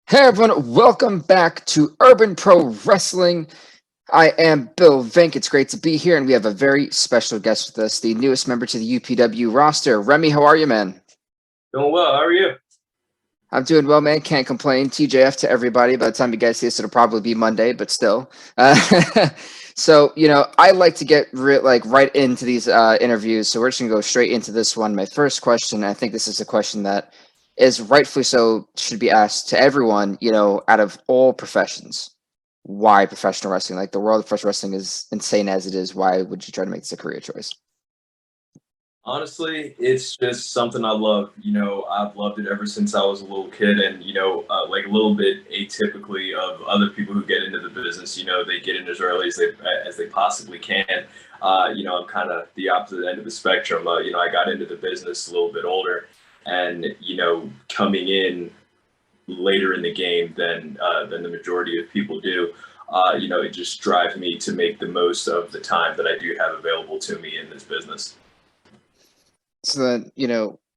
Hey everyone, welcome back to Urban Pro Wrestling. I am Bill Vink. It's great to be here, and we have a very special guest with us, the newest member to the UPW roster. Remi, how are you, man? Doing well. How are you? I'm doing well, man. Can't complain. TJF to everybody. By the time you guys see this, it'll probably be Monday, but still. So I like to get right into these interviews. So we're just gonna go straight into this one. My first question. I think this is a question that is rightfully so should be asked to everyone. Out of all professions, why professional wrestling? Like the world of professional wrestling is insane as it is. Why would you try to make this a career choice? Honestly, it's just something I love. I've loved it ever since I was a little kid, and like a little bit atypically of other people who get into the business. They get in as early as they possibly can. I'm kind of the opposite end of the spectrum. I got into the business a little bit older, and coming in later in the game than the majority of people do. It just drives me to make the most of the time that I do have available to me in this business. So then,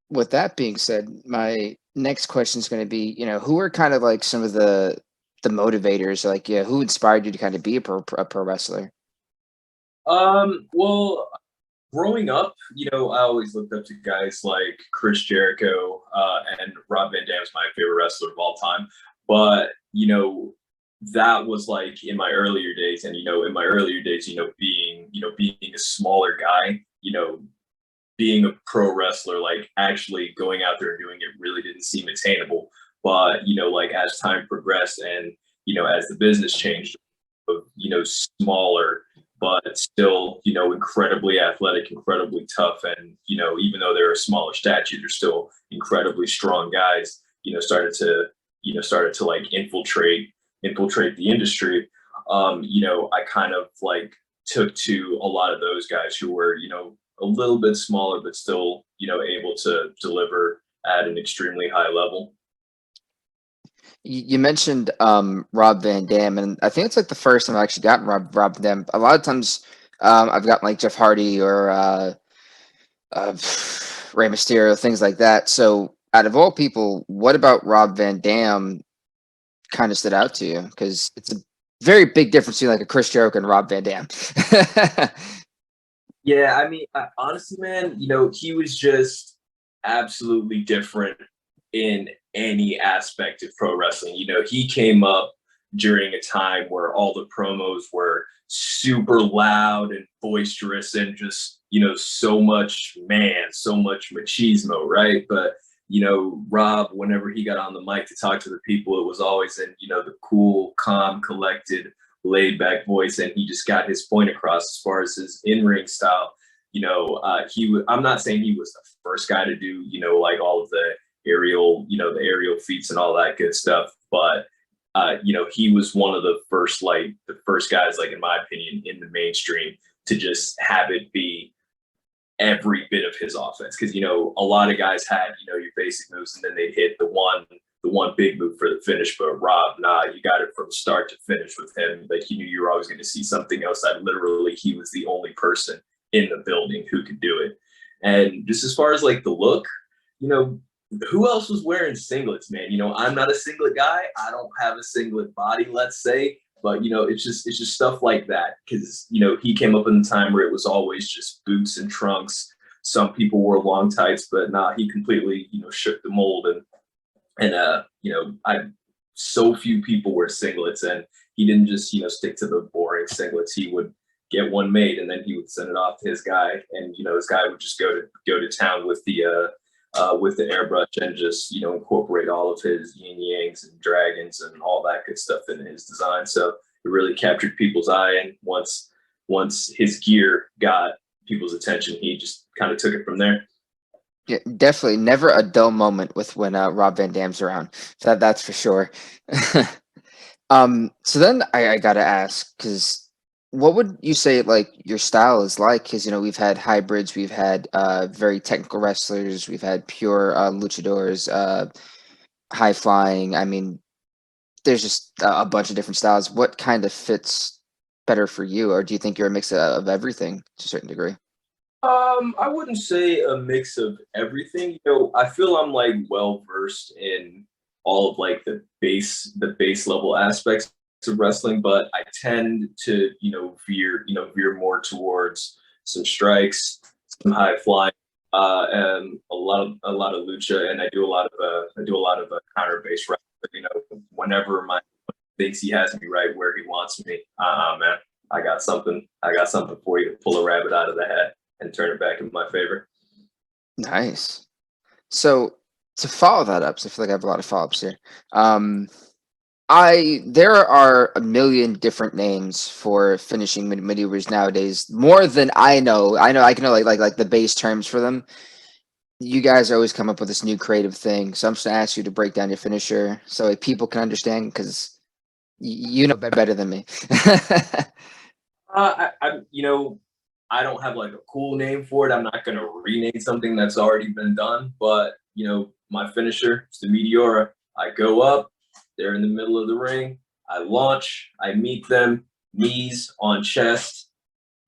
with that being said, my next question is going to be, who are kind of like some of the motivators, like, yeah, who inspired you to kind of be a pro wrestler? Well, growing up, I always looked up to guys like Chris Jericho and Rob Van Dam's my favorite wrestler of all time. But that was like in my earlier days, and in my earlier days, being a smaller guy, being a pro wrestler, like actually going out there and doing it really didn't seem attainable. But like as time progressed and as the business changed, smaller but still, incredibly athletic, incredibly tough, and even though they're a smaller stature, they're still incredibly strong guys. Started to like infiltrate the industry. I kind of like took to a lot of those guys who were, a little bit smaller, but still, able to deliver at an extremely high level. You mentioned Rob Van Dam, and I think it's like the first time I've actually gotten Rob Van Dam. A lot of times, I've gotten like Jeff Hardy or uh, Rey Mysterio, things like that. So, out of all people, what about Rob Van Dam kind of stood out to you? Because it's a very big difference between like a Chris Jericho and Rob Van Dam. Yeah, I mean, honestly, man, he was just absolutely different in any aspect of pro wrestling. He came up during a time where all the promos were super loud and boisterous and just, so much machismo, right? But, Rob, whenever he got on the mic to talk to the people, it was always in, the cool, calm, collected, laid back voice, and he just got his point across as far as his in ring style. I'm not saying he was the first guy to do, like all of the aerial feats and all that good stuff, but he was one of the first guys, like in my opinion, in the mainstream to just have it be every bit of his offense. Because a lot of guys had your basic moves, and then they'd hit the one big move for the finish. But Rob, nah, you got it from start to finish with him. Like you knew you were always going to see something else. That literally he was the only person in the building who could do it. And just as far as like the look, you know, who else was wearing singlets, man? I'm not a singlet guy. I don't have a singlet body, let's say. But it's just stuff like that because he came up in the time where it was always just boots and trunks. Some people wore long tights, but nah, he completely shook the mold, and I so few people wear singlets, and he didn't just stick to the boring singlets. He would get one made, and then he would send it off to his guy, and his guy would just go to town with the airbrush and just incorporate all of his yin yangs and dragons and all that good stuff in his design. So it really captured people's eye, and once his gear got people's attention, he just kind of took it from there. Yeah, definitely never a dull moment with when Rob Van Dam's around. That's for sure. So then I gotta ask, because what would you say like your style is like? Because we've had hybrids, we've had very technical wrestlers, we've had pure luchadors, high flying. I mean, there's just a bunch of different styles. What kind of fits better for you, or do you think you're a mix of everything to a certain degree? I wouldn't say a mix of everything. I feel I'm like well versed in all of like the base level aspects of wrestling, but I tend to veer more towards some strikes, some high flying, and a lot of lucha, and I do a lot of counter based wrestling. Whenever my thinks he has me right where he wants me, man, I got something for you to pull a rabbit out of the hat and turn it back in my favor. Nice. So to follow that up, so I feel like I have a lot of follow-ups here. Um, there are a million different names for finishing maneuvers nowadays, more than I know. I can know like the base terms for them. You guys always come up with this new creative thing, so I'm just gonna ask you to break down your finisher so like, people can understand because you know better than me. I don't have like a cool name for it. I'm not gonna rename something that's already been done, but my finisher is the Meteora. I go up, they're in the middle of the ring. I launch, I meet them, knees on chest,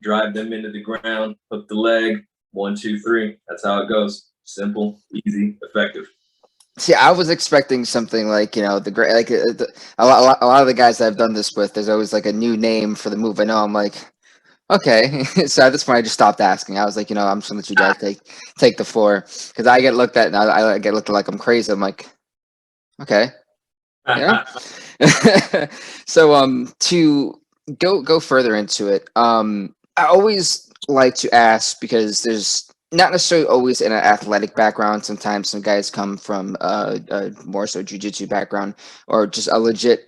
drive them into the ground, hook the leg, 1, 2, 3. That's how it goes. Simple, easy, effective. See, I was expecting something like the great a lot of the guys that I've done this with. There's always like a new name for the move. I know I'm like, okay. So at this point, I just stopped asking. I was like, I'm just gonna let you guys take the floor because I get looked at and I get looked at like I'm crazy. I'm like, okay, yeah. So to go further into it, I always like to ask because there's not necessarily always in an athletic background. Sometimes some guys come from more so jujitsu background or just a legit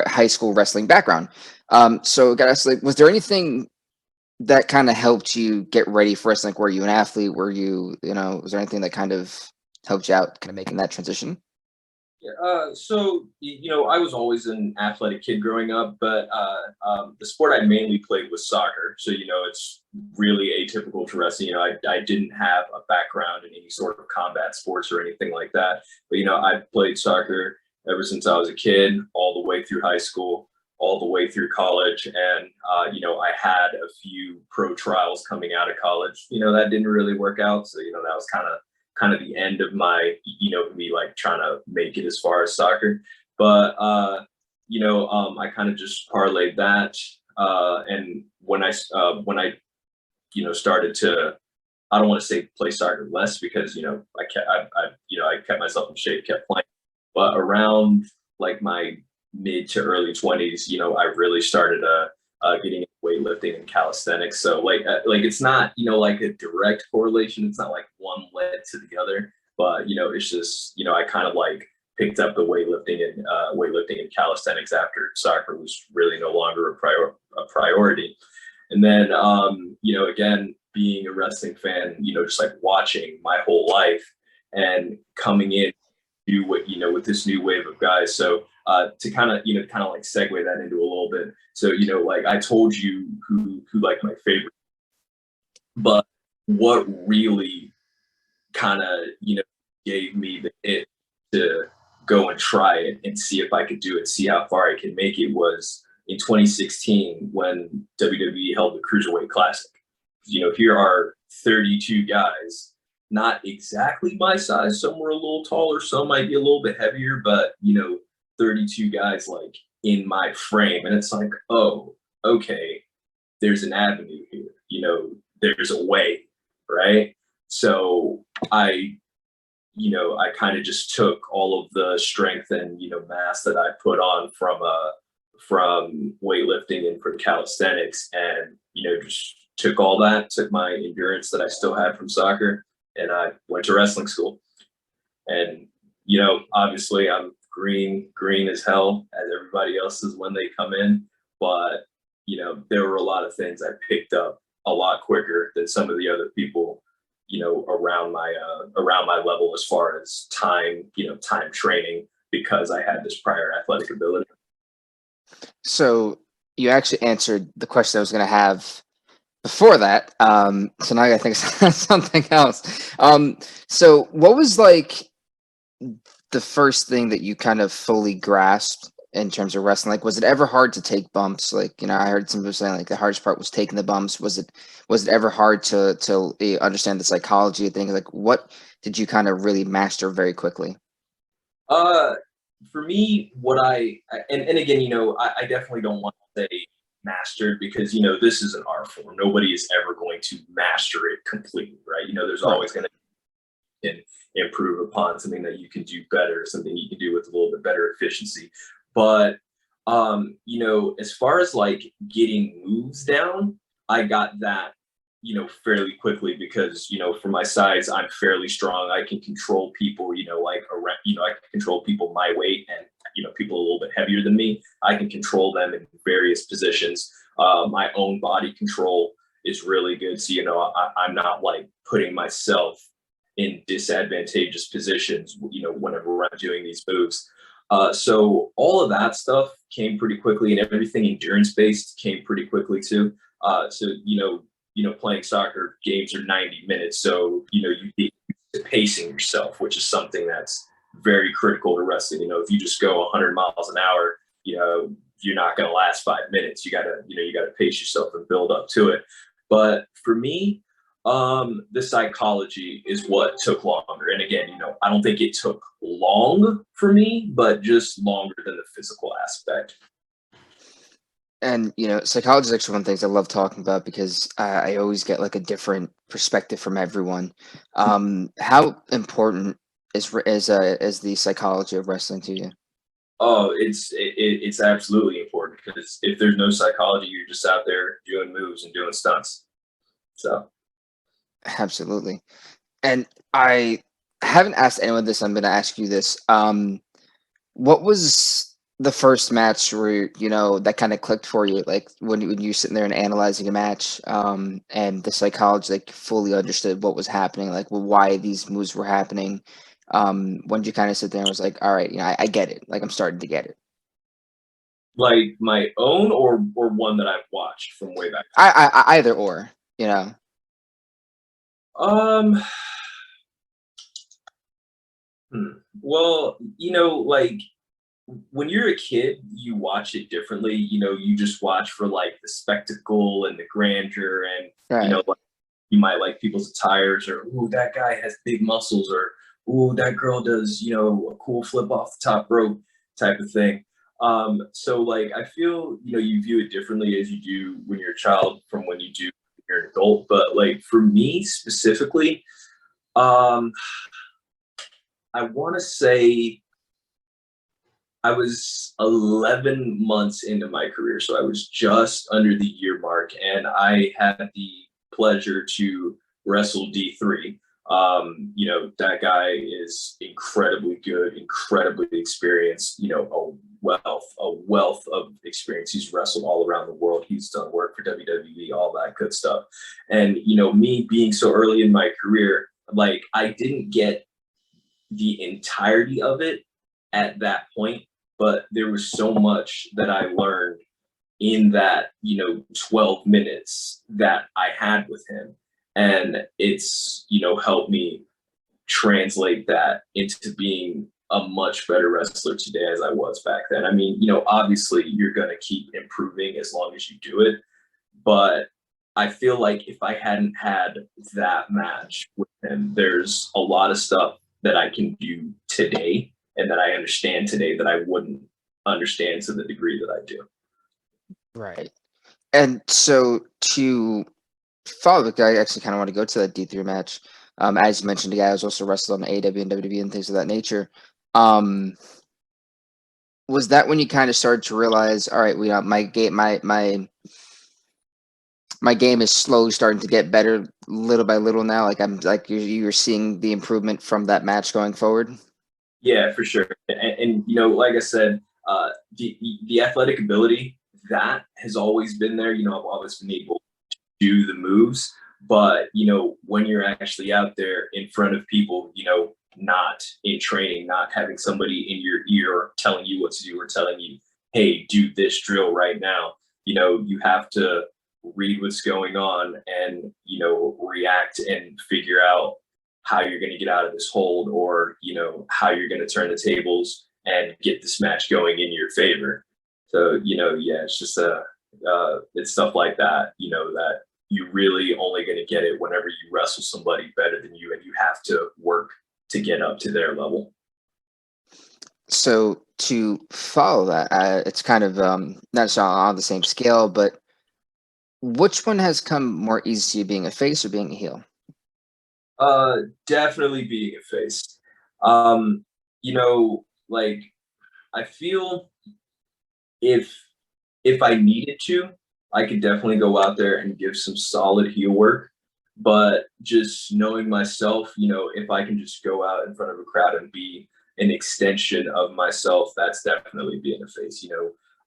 high school wrestling background. So guys, like, was there anything that kind of helped you get ready for wrestling? Like, were you an athlete? Were you, was there anything that kind of helped you out kind of making that transition? Yeah, I was always an athletic kid growing up, but the sport I mainly played was soccer. So, it's really atypical to wrestling. I didn't have a background in any sort of combat sports or anything like that. But, I played soccer ever since I was a kid, all the way through high school, all the way through college. And, I had a few pro trials coming out of college. That didn't really work out. So, that was kind of the end of my me like trying to make it as far as soccer, but I kind of just parlayed that, and when I started to, I don't want to say play soccer less because I kept myself in shape, kept playing, but around like my mid to early 20s, I really started getting into weightlifting and calisthenics. So like it's not like a direct correlation. It's not like one led to the other, but it's just I kind of like picked up the weightlifting and calisthenics after soccer was really no longer a priority. And then again, being a wrestling fan, just like watching my whole life and coming in do what with this new wave of guys. So to kind of like segue that into a little bit. So like I told you who like my favorite, but what really kind of gave me the it to go and try it and see if I could do it, see how far I can make it was in 2016 when WWE held the Cruiserweight Classic. Here are 32 guys, not exactly my size. Some were a little taller, some might be a little bit heavier, but 32 guys like in my frame. And it's like, oh, okay, there's an avenue here. There's a way, right? So I kind of just took all of the strength and mass that I put on from weightlifting and from calisthenics, and just took all that, took my endurance that I still had from soccer, and I went to wrestling school. And obviously I'm green as hell as everybody else is when they come in, but there were a lot of things I picked up a lot quicker than some of the other people around my level as far as time training, because I had this prior athletic ability. So you actually answered the question I was going to have before that. So now I got to think of something else. So what was like the first thing that you kind of fully grasped in terms of wrestling? Like, was it ever hard to take bumps? Like, I heard some people saying like the hardest part was taking the bumps. Was it ever hard to understand the psychology of things? Like, what did you kind of really master very quickly? Uh, for me, and again, I definitely don't want to say mastered because this is an art form. Nobody is ever going to master it completely, right? There's Right. always going to improve upon something that you can do better, something you can do with a little bit better efficiency. But as far as like getting moves down, I got that fairly quickly because for my size, I'm fairly strong. I can control people, like around, I can control people my weight and people a little bit heavier than me. I can control them in various positions. My own body control is really good, so I'm not like putting myself in disadvantageous positions, whenever I'm doing these moves. So all of that stuff came pretty quickly, and everything endurance based came pretty quickly too. So playing soccer games are 90 minutes, so you be pacing yourself, which is something that's very critical to wrestling. If you just go 100 miles an hour, you're not going to last 5 minutes. You gotta pace yourself and build up to it. But for me, the psychology is what took longer. And again, I don't think it took long for me, but just longer than the physical aspect. And psychology is actually one of the things I love talking about because I always get like a different perspective from everyone. How important is the psychology of wrestling to you? Oh, it's absolutely important because if there's no psychology, you're just out there doing moves and doing stunts. So Absolutely. And I haven't asked anyone this. I'm going to ask you this. What was the first match where that kind of clicked for you? Like when you're sitting there and analyzing a match, and the psychology like fully understood what was happening, like why these moves were happening. When you kind of sit there and was like, all right, I get it. Like I'm starting to get it. like my own or one that I've watched from way back. Either or, you know. Um hmm. Well, like when you're a kid, you watch it differently. You just watch for like the spectacle and the grandeur, and Right. like, you might like people's attires, or ooh, that guy has big muscles, or ooh, that girl does a cool flip off the top rope type of thing. So like I feel you view it differently as you do when you're a child from when you do when you're an adult. But like for me specifically, um, I want to say I was 11 months into my career, so I was just under the year mark, and I had the pleasure to wrestle D3. That guy is incredibly good, incredibly experienced. A wealth of experience. He's wrestled all around the world. He's done work for WWE, all that good stuff. And me being so early in my career, like I didn't get the entirety of it at that point, but there was so much that I learned in that 12 minutes that I had with him, and it's helped me translate that into being a much better wrestler today as I was back then. I mean, obviously you're going to keep improving as long as you do it, but I feel like if I hadn't had that match with him, there's a lot of stuff that I can do today and that I understand today that I wouldn't understand to the degree that I do. Right. And so to follow the guy, I actually kind of want to go to that D3 match. As you mentioned, the guy was also wrestled on AEW and WWE and things of that nature. Um, was that when you kind of started to realize, all right, my game, my game is slowly starting to get better, little by little now. Like I'm like you're seeing the improvement from that match going forward. Yeah, for sure. And like I said, the athletic ability that has always been there. I've always been able to do the moves, but when you're actually out there in front of people, not in training, not having somebody in your ear telling you what to do or telling you, hey, do this drill right now. You have to read what's going on and react and figure out how you're going to get out of this hold, or how you're going to turn the tables and get this match going in your favor. So yeah, it's just it's stuff like that, that you really only going to get it whenever you wrestle somebody better than you, and you have to work to get up to their level. So to follow that, it's kind of not necessarily on the same scale, but which one has come more easy to you, being a face or being a heel? Definitely being a face. Um, like I feel if if I needed to, I could definitely go out there and give some solid heel work. But just knowing myself, if I can just go out in front of a crowd and be an extension of myself, that's definitely being a face.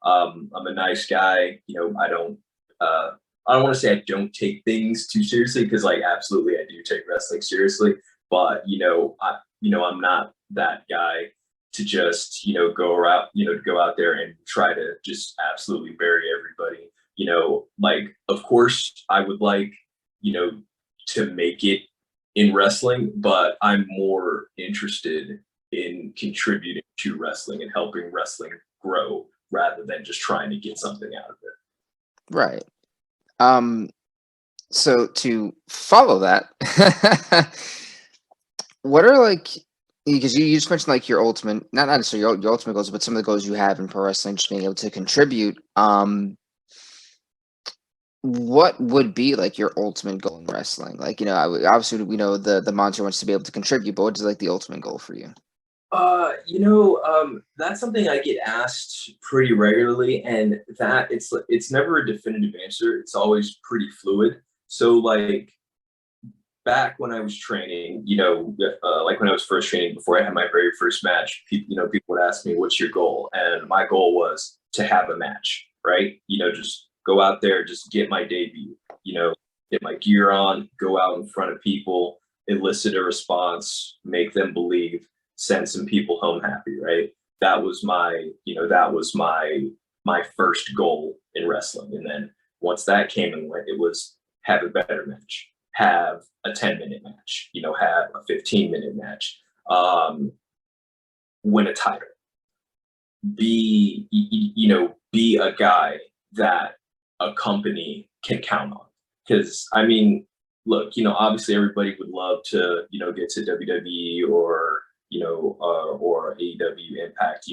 I'm a nice guy. Uh, I don't want to say I don't take things too seriously because, like, absolutely, I do take wrestling seriously. But I'm not that guy to just go out there and try to just absolutely bury everybody. Like, of course I would like you know to make it in wrestling, but I'm more interested in contributing to wrestling and helping wrestling grow rather than just trying to get something out of it. Right. Um, so to follow that, what are like, because you just mentioned like your ultimate, not necessarily your ultimate goals, but some of the goals you have in pro wrestling, just being able to contribute. What would be like your ultimate goal in wrestling? Like, obviously we know the monster wants to be able to contribute, but what is like the ultimate goal for you? That's something I get asked pretty regularly, and that it's never a definitive answer. It's always pretty fluid. So, like, back when I was training, like when I was first training before I had my very first match, people would ask me, "What's your goal?" And my goal was to have a match, right? Just go out there, just get my debut. Get my gear on, go out in front of people, elicit a response, make them believe, send some people home happy, right? That was my first goal in wrestling, and then once that came and went, it was have a better match, have a 10-minute match, have a 15-minute match, um, win a title, be a guy that a company can count on. Because I mean, look, obviously everybody would love to, get to WWE or AEW Impact,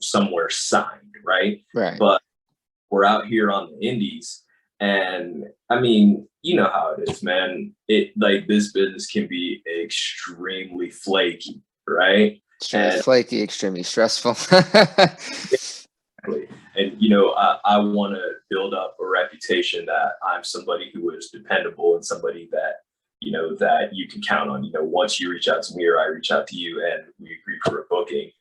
somewhere signed, right? Right. But we're out here on the indies, and I mean, you know how it is, man. It like this business can be extremely flaky, right? Extremely And flaky, extremely stressful. exactly. And I want to build up a reputation that I'm somebody who is dependable and somebody that you can count on. Once you reach out to me or I reach out to you and we agree for a booking,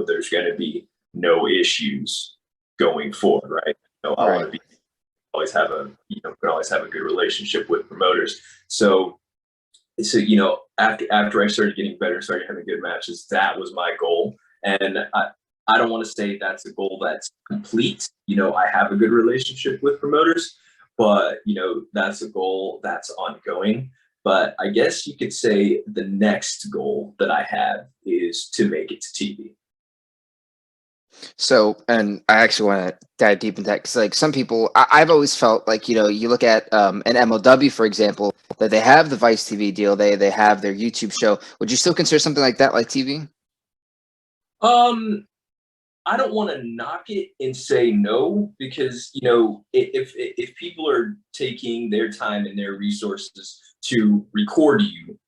there's going to be no issues going forward, right? I want Right. to be always have a can always have a good relationship with promoters. So after I started getting better, started having good matches, that was my goal. And I don't want to say that's a goal that's complete. I have a good relationship with promoters, but that's a goal that's ongoing. But I guess you could say the next goal that I have is to make it to TV. So, and I actually want to dive deep into that because, like, some people, I've always felt like, you look at an MLW, for example, that they have the Vice TV deal, they have their YouTube show. Would you still consider something like that like TV? Um, I don't want to knock it and say no because if people are taking their time and their resources to record you,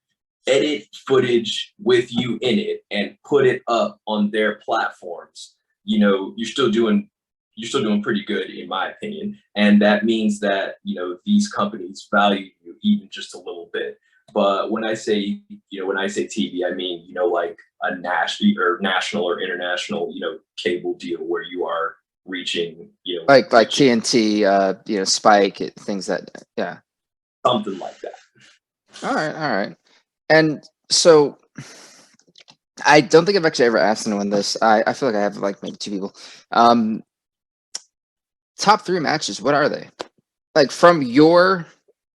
edit footage with you in it, and put it up on their platforms, you're still doing pretty good in my opinion, and that means that these companies value you even just a little bit. But when I say TV, I mean like a national or international cable deal where you are reaching Like reaching TNT, Spike, things that, yeah. something like that. All right, all right. And so I don't think I've actually ever asked anyone this. I feel like I have like maybe two people. Um, top three matches, what are they? Like from your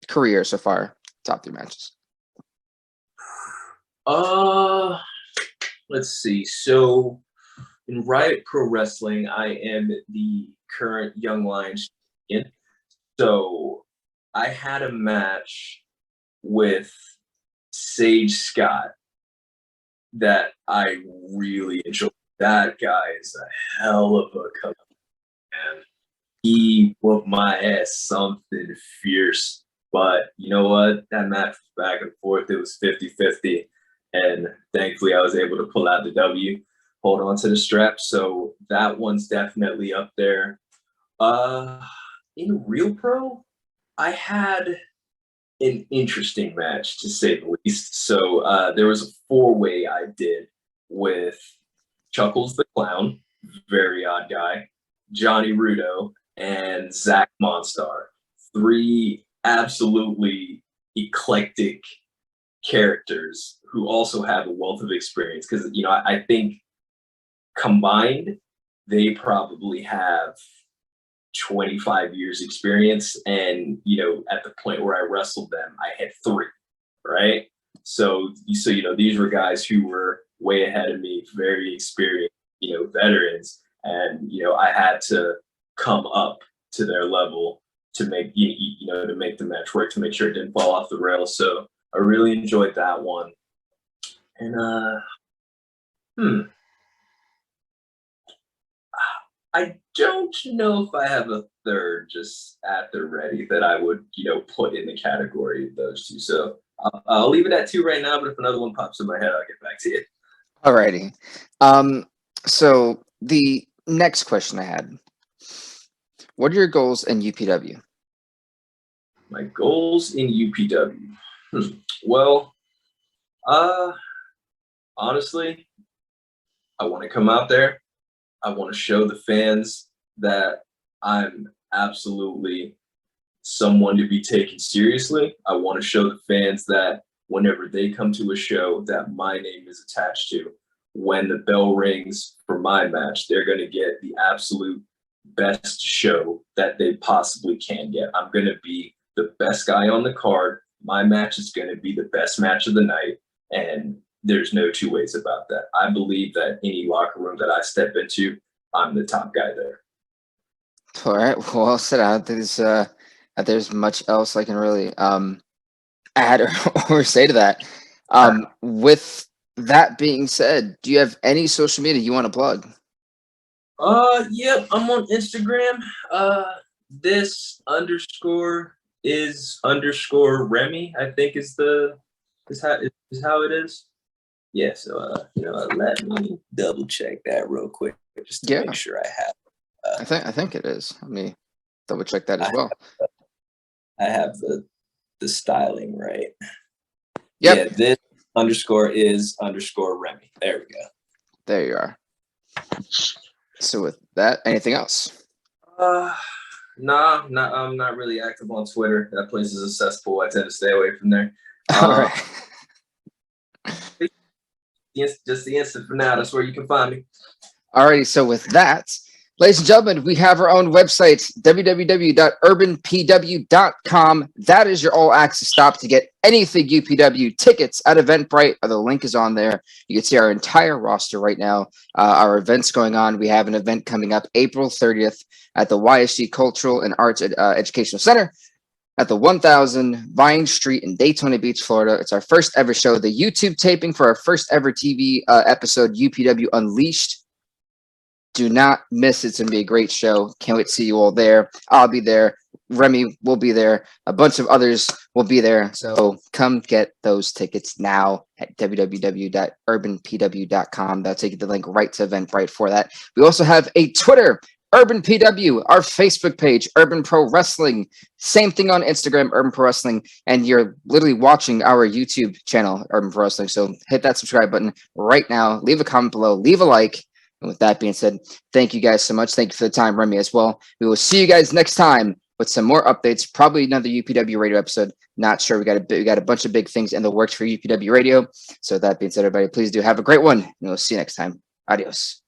career so far, top three matches. uh let's see. So in Riot Pro Wrestling, I am the current Young Lions champion. So I had a match with Sage Scott that I really enjoyed. That guy is a hell of a coach, man. He whooped my ass something fierce. But you know what? That match was back and forth. It was 50-50. And thankfully, I was able to pull out the W, hold on to the strap. So that one's definitely up there. In Real Pro, I had an interesting match to say the least. So there was a four-way I did with Chuckles the Clown, very odd guy, Johnny Rudo, and Zach Monstar. Three absolutely eclectic characters who also have a wealth of experience. Because, you know, I think combined, they probably have 25 years experience. And, you know, at the point where I wrestled them, I had three, right? So, you know, these were guys who were way ahead of me, very experienced, you know, veterans. And, you know, I had to come up to their level to make, you know, to make the match work, to make sure it didn't fall off the rails. So I really enjoyed that one. And, I don't know if I have a third just at the ready that I would, you know, put in the category of those two. So I'll leave it at two right now, but if another one pops in my head, I'll get back to you. Alrighty. So the next question I had: what are your goals in UPW? My goals in UPW. Well, honestly, I want to come out there. I want to show the fans that I'm absolutely someone to be taken seriously. I want to show the fans that whenever they come to a show that my name is attached to, when the bell rings for my match, they're going to get the absolute best show that they possibly can get. I'm going to be the best guy on the card. My match is going to be the best match of the night. And there's no two ways about that. I believe that any locker room that I step into, I'm the top guy there. All right. Well said. I don't think there's much else I can really add or say to that. With that being said, do you have any social media you want to plug? Yep, I'm on Instagram. This underscore is underscore Remi, I think is how it is. Yeah, so you know, let me double check that real quick just to make sure I have. I think it is. Let me double check that as well. I have the styling right. Yep. Yeah, this underscore is underscore Remi. There we go. There you are. So with that, anything else? Nah, I'm not really active on Twitter. That place is a cesspool. I tend to stay away from there. All right. Just the instant for now. That's where you can find me. Alrighty, so with that, ladies and gentlemen, we have our own website, www.urbanpw.com. That is your all-access stop to get anything UPW, tickets at Eventbrite. The link is on there. You can see our entire roster right now. Our events going on. We have an event coming up April 30th at the YSG Cultural and Arts Educational Center at the 1000 Vine Street in Daytona Beach, Florida. It's our first ever show, the YouTube taping for our first ever TV episode, UPW Unleashed. Do not miss it. It's going to be a great show. Can't wait to see you all there. I'll be there. Remi will be there. A bunch of others will be there. So come get those tickets now at www.urbanpw.com. That'll take you the link right to Eventbrite for that. We also have a Twitter, Urban PW, our Facebook page, Urban Pro Wrestling. Same thing on Instagram, Urban Pro Wrestling. And you're literally watching our YouTube channel, Urban Pro Wrestling. So hit that subscribe button right now. Leave a comment below. Leave a like. And with that being said, thank you guys so much. Thank you for the time, Remi, as well. We will see you guys next time with some more updates. Probably another UPW radio episode. Not sure. We got a bunch of big things in the works for UPW radio. So that being said, everybody, please do have a great one. And we'll see you next time. Adios.